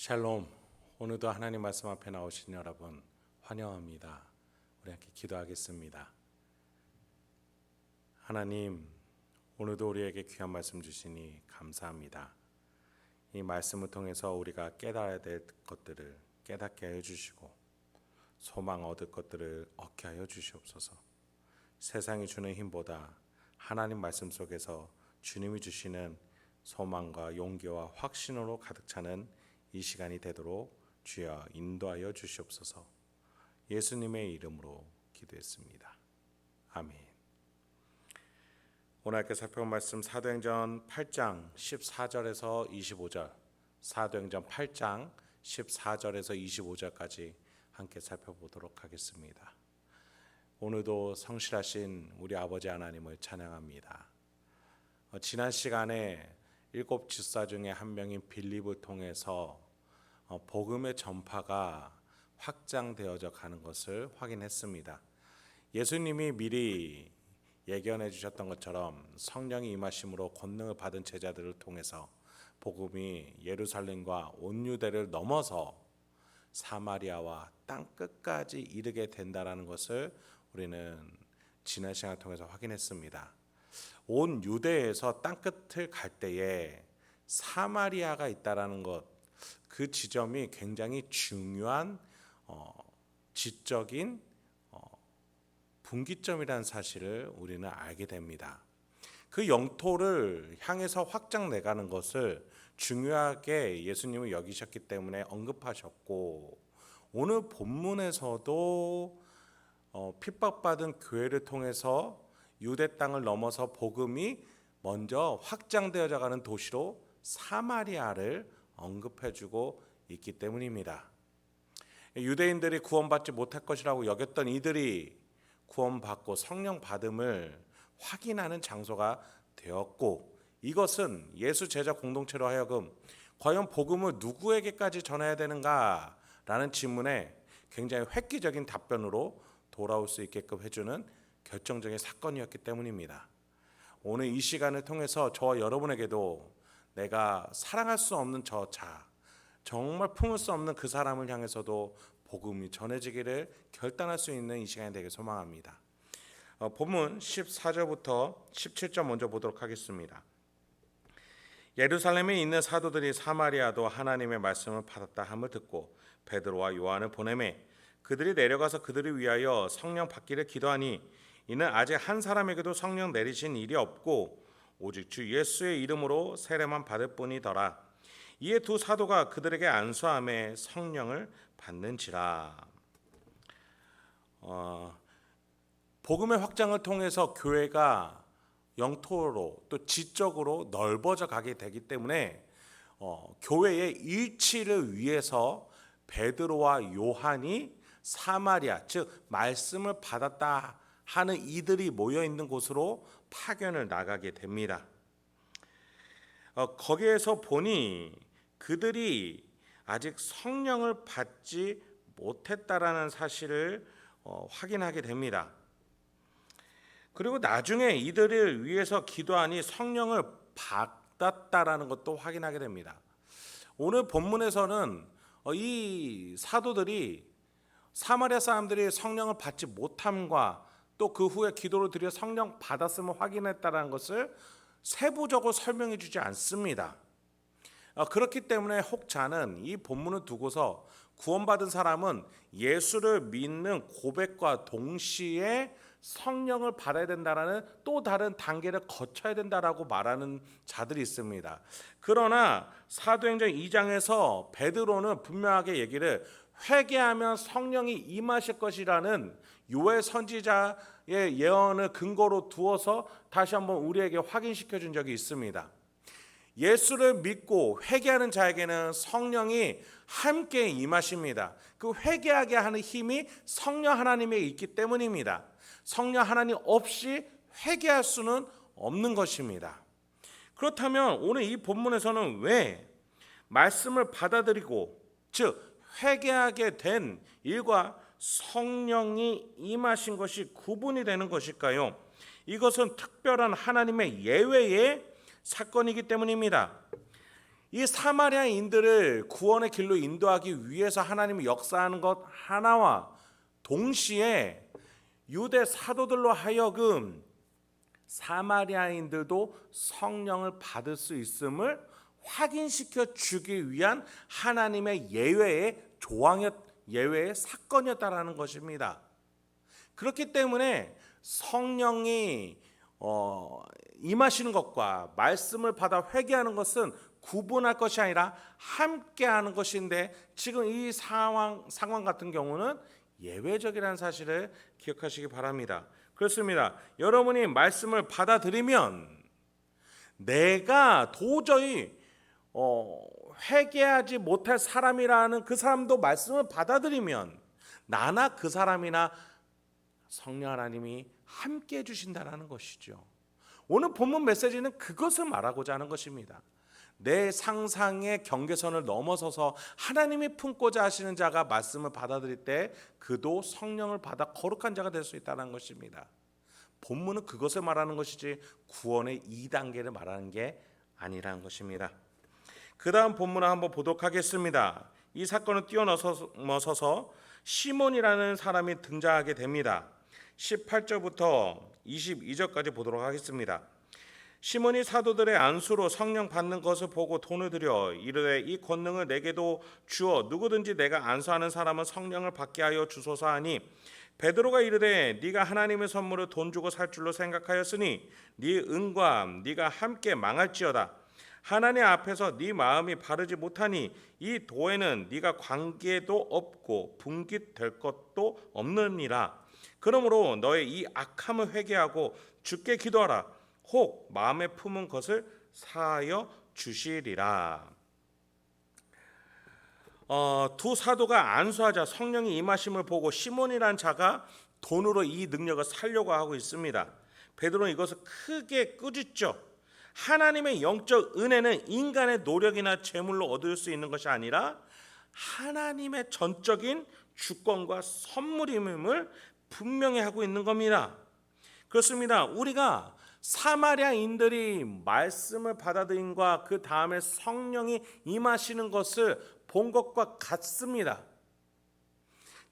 샬롬. 오늘도 하나님 말씀 앞에 나오신 여러분 환영합니다. 우리 함께 기도하겠습니다. 하나님, 오늘도 우리에게 귀한 말씀 주시니 감사합니다. 이 말씀을 통해서 우리가 깨달아야 될 것들을 깨닫게 하여 주시고 소망 얻을 것들을 얻게 하여 주시옵소서. 세상이 주는 힘보다 하나님 말씀 속에서 주님이 주시는 소망과 용기와 확신으로 가득 차는 이 시간이 되도록 주여 인도하여 주시옵소서. 예수님의 이름으로 기도했습니다. 아멘. 오늘 함께 살펴볼 말씀 사도행전 8장 14절에서 25절, 사도행전 8장 14절에서 25절까지 함께 살펴보도록 하겠습니다. 오늘도 성실하신 우리 아버지 하나님을 찬양합니다. 지난 시간에 7 집사 중에 한 명인 빌립을 통해서 복음의 전파가 확장되어져 가는 것을 확인했습니다. 예수님이 미리 예견해 주셨던 것처럼 성령이 임하심으로 권능을 받은 제자들을 통해서 복음이 예루살렘과 온 유대를 넘어서 사마리아와 땅 끝까지 이르게 된다라는 것을 우리는 지난 시간을 통해서 확인했습니다. 온 유대에서 땅 끝을 갈 때에 사마리아가 있다라는 것, 그 지점이 굉장히 중요한 지적인 분기점이라는 사실을 우리는 알게 됩니다. 그 영토를 향해서 확장돼가는 것을 중요하게 예수님은 여기셨기 때문에 언급하셨고, 오늘 본문에서도 핍박받은 교회를 통해서 유대 땅을 넘어서 복음이 먼저 확장되어져 가는 도시로 사마리아를 언급해주고 있기 때문입니다. 유대인들이 구원받지 못할 것이라고 여겼던 이들이 구원받고 성령 받음을 확인하는 장소가 되었고, 이것은 예수 제자 공동체로 하여금 과연 복음을 누구에게까지 전해야 되는가라는 질문에 굉장히 획기적인 답변으로 돌아올 수 있게끔 해주는 결정적인 사건이었기 때문입니다. 오늘 이 시간을 통해서 저와 여러분에게도 내가 사랑할 수 없는 저 자, 정말 품을 수 없는 그 사람을 향해서도 복음이 전해지기를 결단할 수 있는 이 시간이 되길 소망합니다. 본문 14절부터 17절 먼저 보도록 하겠습니다. 예루살렘에 있는 사도들이 사마리아도 하나님의 말씀을 받았다 함을 듣고 베드로와 요한을 보내매 그들이 내려가서 그들을 위하여 성령 받기를 기도하니 이는 아직 한 사람에게도 성령 내리신 일이 없고 오직 주 예수의 이름으로 세례만 받을 뿐이더라. 이에 두 사도가 그들에게 안수하며 성령을 받는지라. 복음의 확장을 통해서 교회가 영토로 또 지적으로 넓어져 가게 되기 때문에 교회의 일치를 위해서 베드로와 요한이 사마리아, 즉 말씀을 받았다 하는 이들이 모여 있는 곳으로 파견을 나가게 됩니다. 거기에서 보니 그들이 아직 성령을 받지 못했다라는 사실을 확인하게 됩니다. 그리고 나중에 이들을 위해서 기도하니 성령을 받았다라는 것도 확인하게 됩니다. 오늘 본문에서는 이 사도들이 사마리아 사람들이 성령을 받지 못함과 또 그 후에 기도를 드려 성령 받았음을 확인했다는 것을 세부적으로 설명해 주지 않습니다. 그렇기 때문에 혹자는 이 본문을 두고서 구원받은 사람은 예수를 믿는 고백과 동시에 성령을 받아야 된다는 또 다른 단계를 거쳐야 된다라고 말하는 자들이 있습니다. 그러나 사도행전 2장에서 베드로는 분명하게 얘기를 회개하면 성령이 임하실 것이라는 요엘 선지자의 예언을 근거로 두어서 다시 한번 우리에게 확인시켜 준 적이 있습니다. 예수를 믿고 회개하는 자에게는 성령이 함께 임하십니다. 그 회개하게 하는 힘이 성령 하나님에 있기 때문입니다. 성령 하나님 없이 회개할 수는 없는 것입니다. 그렇다면 오늘 이 본문에서는 왜 말씀을 받아들이고 즉 회개하게 된 일과 성령이 임하신 것이 구분이 되는 것일까요? 이것은 특별한 하나님의 예외의 사건이기 때문입니다. 이 사마리아인들을 구원의 길로 인도하기 위해서 하나님이 역사하는 것 하나와 동시에 유대 사도들로 하여금 사마리아인들도 성령을 받을 수 있음을 확인시켜 주기 위한 하나님의 예외의 사건이었다라는 것입니다. 그렇기 때문에 성령이 임하시는 것과 말씀을 받아 회개하는 것은 구분할 것이 아니라 함께하는 것인데, 지금 이 상황 같은 경우는 예외적이라는 사실을 기억하시기 바랍니다. 그렇습니다. 여러분이 말씀을 받아들이면 내가 도저히 회개하지 못할 사람이라는 그 사람도 말씀을 받아들이면 나나 그 사람이나 성령 하나님이 함께 해주신다는 것이죠. 오늘 본문 메시지는 그것을 말하고자 하는 것입니다. 내 상상의 경계선을 넘어서서 하나님이 품고자 하시는 자가 말씀을 받아들일 때 그도 성령을 받아 거룩한 자가 될 수 있다는 것입니다. 본문은 그것을 말하는 것이지 구원의 2단계를 말하는 게 아니라는 것입니다. 그 다음 본문을 한번 보도록 하겠습니다. 이 사건을 뛰어넘어서 시몬이라는 사람이 등장하게 됩니다. 18절부터 22절까지 보도록 하겠습니다. 시몬이 사도들의 안수로 성령 받는 것을 보고 돈을 들여 이르되 이 권능을 내게도 주어 누구든지 내가 안수하는 사람은 성령을 받게 하여 주소서 하니, 베드로가 이르되 네가 하나님의 선물을 돈 주고 살 줄로 생각하였으니 네 은과 네가 함께 망할지어다. 하나님 앞에서 네 마음이 바르지 못하니 이 도에는 네가 관계도 없고 분깃될 것도 없느니라. 그러므로 너의 이 악함을 회개하고 주께 기도하라. 혹 마음에 품은 것을 사하여 주시리라. 두 사도가 안수하자 성령이 임하심을 보고 시몬이라는 자가 돈으로 이 능력을 살려고 하고 있습니다. 베드로는 이것을 크게 꾸짖죠. 하나님의 영적 은혜는 인간의 노력이나 재물로 얻을 수 있는 것이 아니라 하나님의 전적인 주권과 선물임을 분명히 하고 있는 겁니다. 그렇습니다. 우리가 사마리아인들이 말씀을 받아들인과 그 다음에 성령이 임하시는 것을 본 것과 같습니다.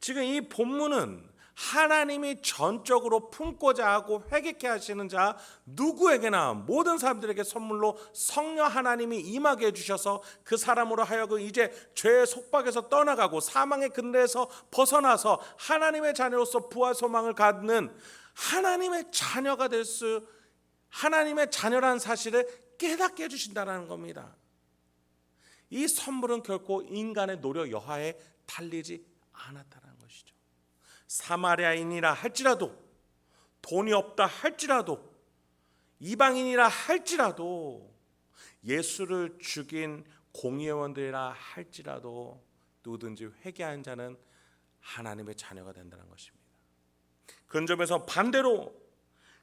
지금 이 본문은 하나님이 전적으로 품고자 하고 회개케 하시는 자 누구에게나 모든 사람들에게 선물로 성령 하나님이 임하게 해주셔서 그 사람으로 하여금 이제 죄의 속박에서 떠나가고 사망의 근래에서 벗어나서 하나님의 자녀로서 부활 소망을 갖는 하나님의 자녀가 될 수, 하나님의 자녀라는 사실을 깨닫게 해주신다는 겁니다. 이 선물은 결코 인간의 노력 여하에 달리지 않았다는 것이죠. 사마리아인이라 할지라도, 돈이 없다 할지라도, 이방인이라 할지라도, 예수를 죽인 공회원들이라 할지라도 누구든지 회개한 자는 하나님의 자녀가 된다는 것입니다. 그런 점에서 반대로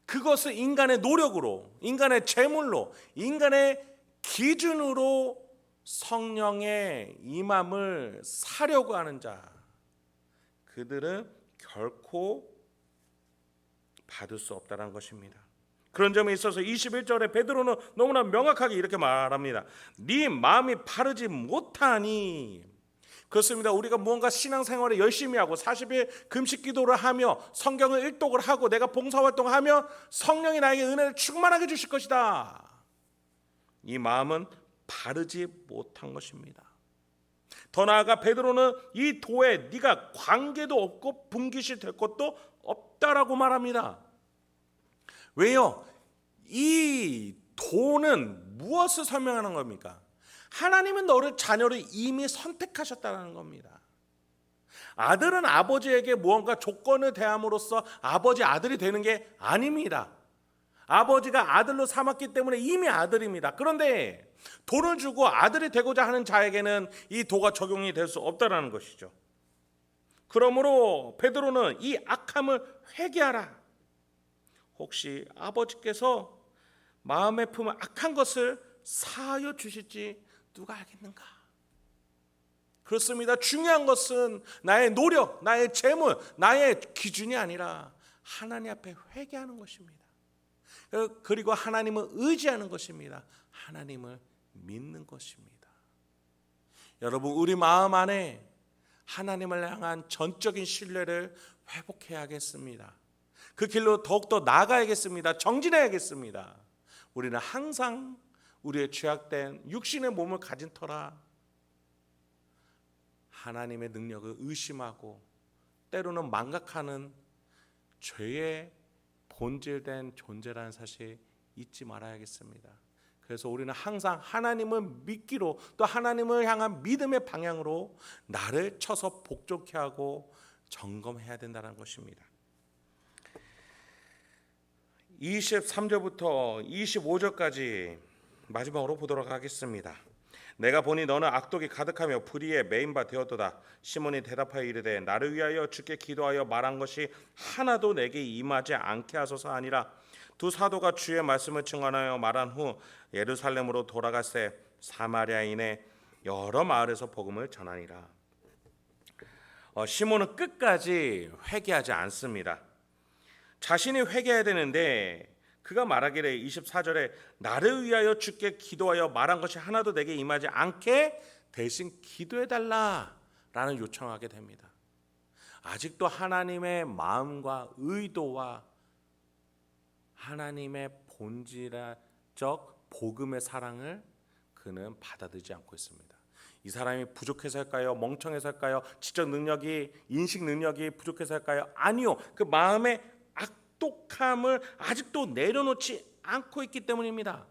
그것을 인간의 노력으로, 인간의 재물로, 인간의 기준으로 성령의 임함을 사려고 하는 자, 그들은 결코 받을 수 없다는 것입니다. 그런 점에 있어서 21절에 베드로는 너무나 명확하게 이렇게 말합니다. 네 마음이 바르지 못하니. 그렇습니다. 우리가 무언가 신앙생활을 열심히 하고 40일 금식 기도를 하며 성경을 일독을 하고 내가 봉사활동을 하며 성령이 나에게 은혜를 충만하게 주실 것이다. 이 마음은 바르지 못한 것입니다. 더 나아가 베드로는 이 도에 네가 관계도 없고 분깃이 될 것도 없다라고 말합니다. 왜요? 이 도는 무엇을 설명하는 겁니까? 하나님은 너를 자녀로 이미 선택하셨다는 겁니다. 아들은 아버지에게 무언가 조건을 대함으로써 아버지 아들이 되는 게 아닙니다. 아버지가 아들로 삼았기 때문에 이미 아들입니다. 그런데 돈을 주고 아들이 되고자 하는 자에게는 이 도가 적용이 될 수 없다는 것이죠. 그러므로 베드로는 이 악함을 회개하라. 혹시 아버지께서 마음에 품은 악한 것을 사하여 주실지 누가 알겠는가? 그렇습니다. 중요한 것은 나의 노력, 나의 재물, 나의 기준이 아니라 하나님 앞에 회개하는 것입니다. 그리고 하나님을 의지하는 것입니다. 하나님을 믿는 것입니다. 여러분, 우리 마음 안에 하나님을 향한 전적인 신뢰를 회복해야겠습니다. 그 길로 더욱더 나아가야겠습니다. 정진해야겠습니다. 우리는 항상 우리의 죄악된 육신의 몸을 가진 터라 하나님의 능력을 의심하고 때로는 망각하는 죄의 본질된 존재라는 사실 잊지 말아야겠습니다. 그래서 우리는 항상 하나님을 믿기로, 또 하나님을 향한 믿음의 방향으로 나를 쳐서 복종케 하고 점검해야 된다는 것입니다. 23절부터 25절까지 마지막으로 보도록 하겠습니다. 내가 보니 너는 악독이 가득하며 불의에 메인 바 되었도다. 시몬이 대답하여 이르되 나를 위하여 주께 기도하여 말한 것이 하나도 내게 임하지 않게 하소서 하니라. 두 사도가 주의 말씀을 증언하여 말한 후 예루살렘으로 돌아가세 사마리아인의 여러 마을에서 복음을 전하니라. 시몬은 끝까지 회개하지 않습니다. 자신이 회개해야 되는데 그가 말하기를 24절에 나를 위하여 주께 기도하여 말한 것이 하나도 내게 임하지 않게 대신 기도해달라라는 요청하게 됩니다. 아직도 하나님의 마음과 의도와 하나님의 본질적 복음의 사랑을 그는 받아들이지 않고 있습니다. 이 사람이 부족해서일까요? 멍청해서일까요? 지적 능력이, 인식 능력이 부족해서일까요? 아니요. 그 마음의 악독함을 아직도 내려놓지 않고 있기 때문입니다.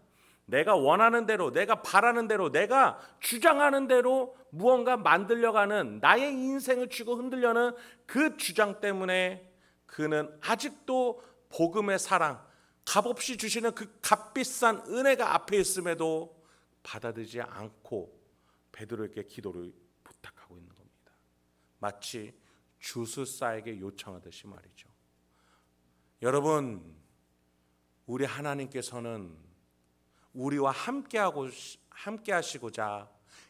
내가 원하는 대로, 내가 바라는 대로, 내가 주장하는 대로 무언가 만들려가는 나의 인생을 쥐고 흔들려는 그 주장 때문에 그는 아직도 복음의 사랑, 값없이 주시는 그 값비싼 은혜가 앞에 있음에도 받아들이지 않고 베드로에게 기도를 부탁하고 있는 겁니다. 마치 주술사에게 요청하듯이 말이죠. 여러분, 우리 하나님께서는 우리와 함께 하시고자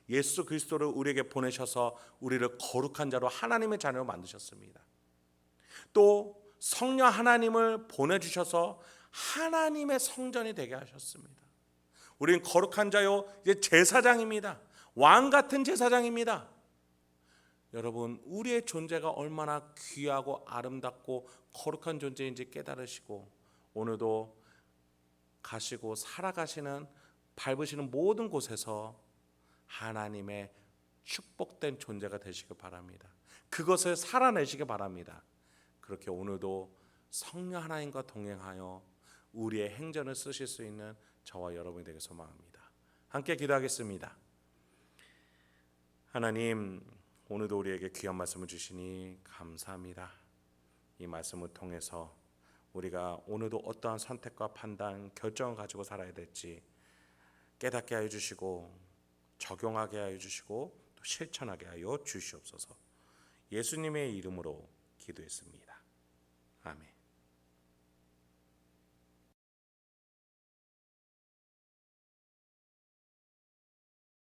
예수 그리스도를 우리에게 보내셔서 우리를 거룩한 자로 하나님의 자녀로 만드셨습니다. 또 성령 하나님을 보내주셔서 하나님의 성전이 되게 하셨습니다. 우리는 거룩한 자요, 이제 제사장입니다. 왕 같은 제사장입니다. 여러분, 우리의 존재가 얼마나 귀하고 아름답고 거룩한 존재인지 깨달으시고 오늘도 가시고 살아가시는, 밟으시는 모든 곳에서 하나님의 축복된 존재가 되시길 바랍니다. 그것을 살아내시길 바랍니다. 그렇게 오늘도 성령 하나님과 동행하여 우리의 행전을 쓰실 수 있는 저와 여러분이 되길 소망합니다. 함께 기도하겠습니다. 하나님, 오늘도 우리에게 귀한 말씀을 주시니 감사합니다. 이 말씀을 통해서 우리가 오늘도 어떠한 선택과 판단, 결정을 가지고 살아야 될지 깨닫게 하여 주시고 적용하게 하여 주시고 또 실천하게 하여 주시옵소서. 예수님의 이름으로 기도했습니다. 아멘.